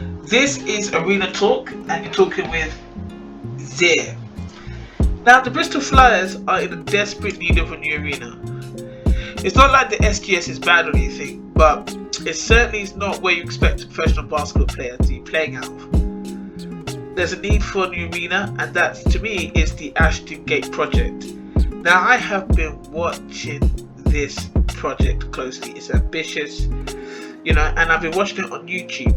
This is Arena Talk, and you're talking with Zir. Now, the Bristol Flyers are in a desperate need of a new arena. It's not like the SGS is bad or anything, but it certainly is not where you expect a professional basketball player to be playing out of. There's a need for a new arena, and that, to me, is the Ashton Gate project. Now, I have been watching this project closely. It's ambitious, and I've been watching it on YouTube.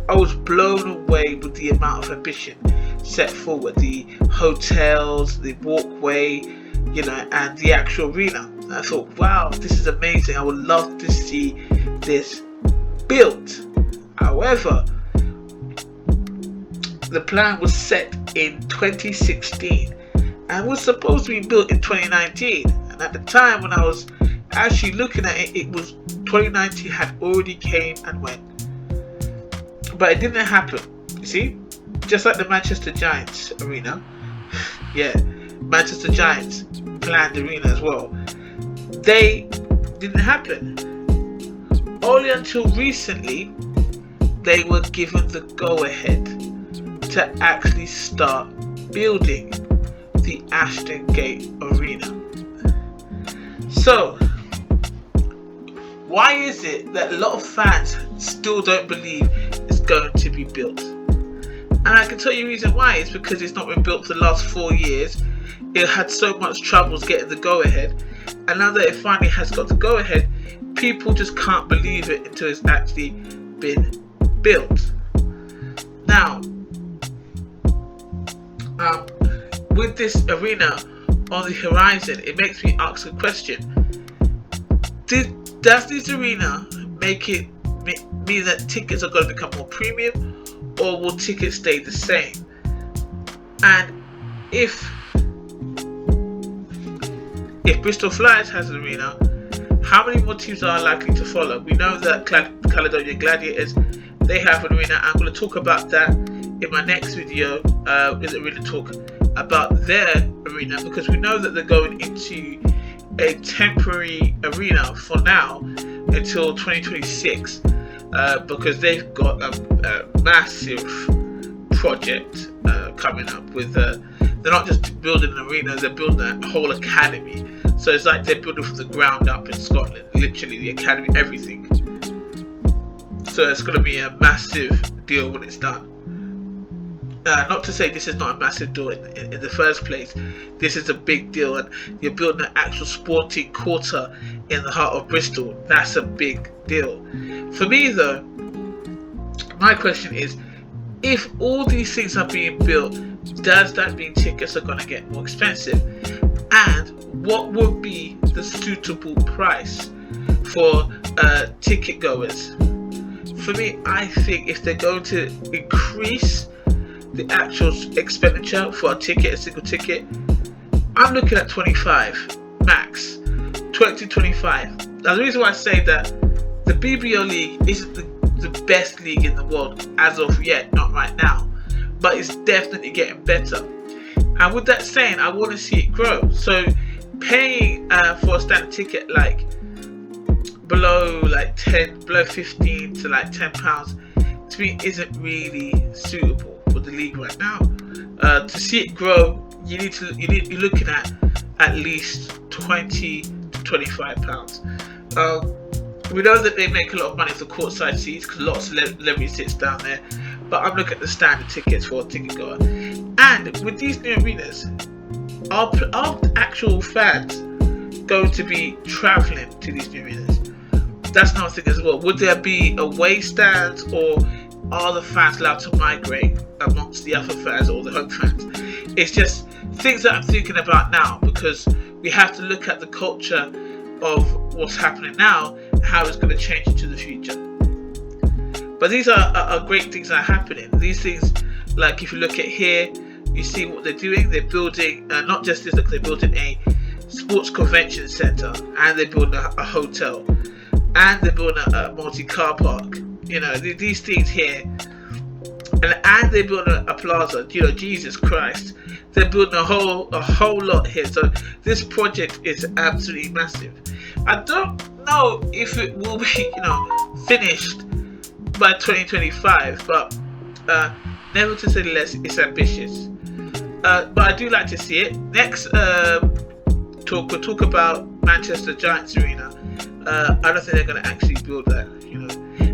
I was blown away with the amount of ambition set forward, the hotels, the walkway, and the actual arena. And I thought, wow, this is amazing. I would love to see this built. However, the plan was set in 2016 and was supposed to be built in 2019. And at the time when I was actually looking at it, it was 2019 had already came and went. But it didn't happen. You see, just like the Manchester Giants arena. Yeah, Manchester Giants planned arena as well. They didn't happen. Only until recently they were given the go-ahead to actually start building the Ashton Gate arena. So, why is it that a lot of fans still don't believe it's going to be built? And I can tell you the reason why. It's because it's not been built for the last 4 years. It had so much troubles getting the go-ahead, and now that it finally has got the go-ahead, people just can't believe it until it's actually been built. Now, with this arena on the horizon, it makes me ask a question. Does this arena make it mean that tickets are going to become more premium, or will tickets stay the same? And if Bristol Flyers has an arena, how many more teams are likely to follow? We know that Caledonia Gladiators, they have an arena. I'm going to talk about that in my next video with Arena Talk about their arena, because we know that they're going into a temporary arena for now until 2026, because they've got a massive project coming up with they're not just building an arena, they're building a whole academy. So it's like they're building from the ground up in Scotland, literally the academy, everything. So it's going to be a massive deal when it's done. Not to say this is not a massive deal in the first place. This is a big deal, and you're building an actual sporting quarter in the heart of Bristol. That's a big deal. For me though, my question is, if all these things are being built, does that mean tickets are going to get more expensive? And what would be the suitable price for ticket goers? For me, I think if they're going to increase the actual expenditure for a single ticket, I'm looking at 25 max, 20-25. Now the reason why I say that the BBL league isn't the best league in the world as of yet, not right now, but it's definitely getting better. And with that saying, I want to see it grow. So paying for a standard ticket like below 15 to like £10 to me isn't really suitable for the league right now. To see it grow, you're looking at least £20 to £25. We know that they make a lot of money for courtside seats because a lot of celebrity sits down there, but I'm looking at the standard tickets for a ticket goer. And with these new arenas, are actual fans going to be travelling to these new arenas? That's another thing as well. Would there be away stands, or are the fans allowed to migrate amongst the other fans or the home fans? It's just things that I'm thinking about now, because we have to look at the culture of what's happening now and how it's going to change into the future. But these are great things that are happening. These things, like if you look at here, you see what they're doing. They're building not just this, they're building a sports convention center, and they're building a hotel, and they're building a multi-car park. These things here, and they're building a plaza. Jesus Christ, they're building a whole lot here. So this project is absolutely massive. I don't know if it will be finished by 2025, but never to say less, it's ambitious. But I do like to see it. Next we'll talk about Manchester Giants Arena. I don't think they're going to actually build that, you know.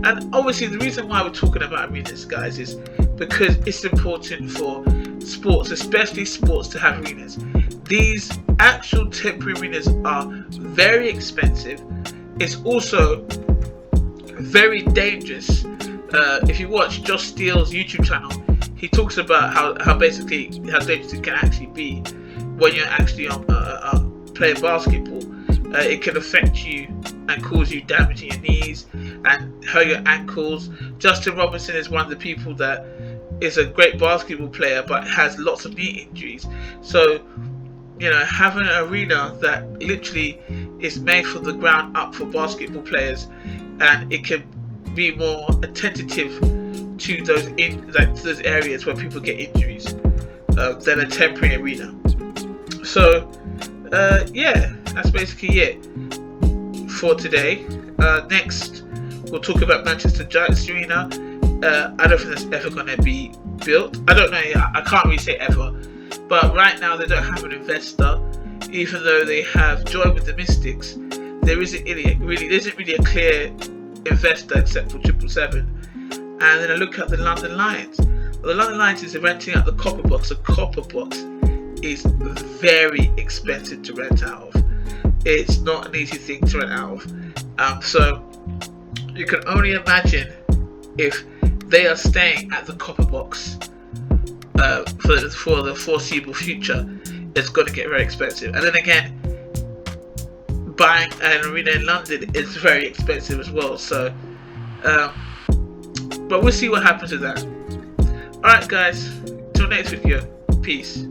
And obviously the reason why we're talking about arenas, guys, is because it's important for sports, especially sports, to have arenas. These actual temporary arenas are very expensive. It's also very dangerous. If you watch Josh Steele's YouTube channel, he talks about how dangerous it can actually be when you're actually on playing basketball. It can affect you and cause you damage in your knees and hurt your ankles. Justin Robinson is one of the people that is a great basketball player but has lots of knee injuries. So, you know, having an arena that literally is made from the ground up for basketball players, and it can be more attentive to those areas where people get injuries than a temporary arena. So yeah, that's basically it for today. Next, we'll talk about Manchester Giants Arena. I don't think that's ever going to be built. I don't know. I can't really say ever. But right now, they don't have an investor. Even though they have joined with the Mystics, there isn't really a clear investor except for 777. And then I look at the London Lions. The London Lions is renting out the Copper Box. The Copper Box is very expensive to rent out of. It's not an easy thing to rent out of. So you can only imagine if they are staying at the Copper Box for the foreseeable future, it's going to get very expensive. And then again, buying an arena in London is very expensive as well. So, but we'll see what happens with that. Alright guys, till next video, peace.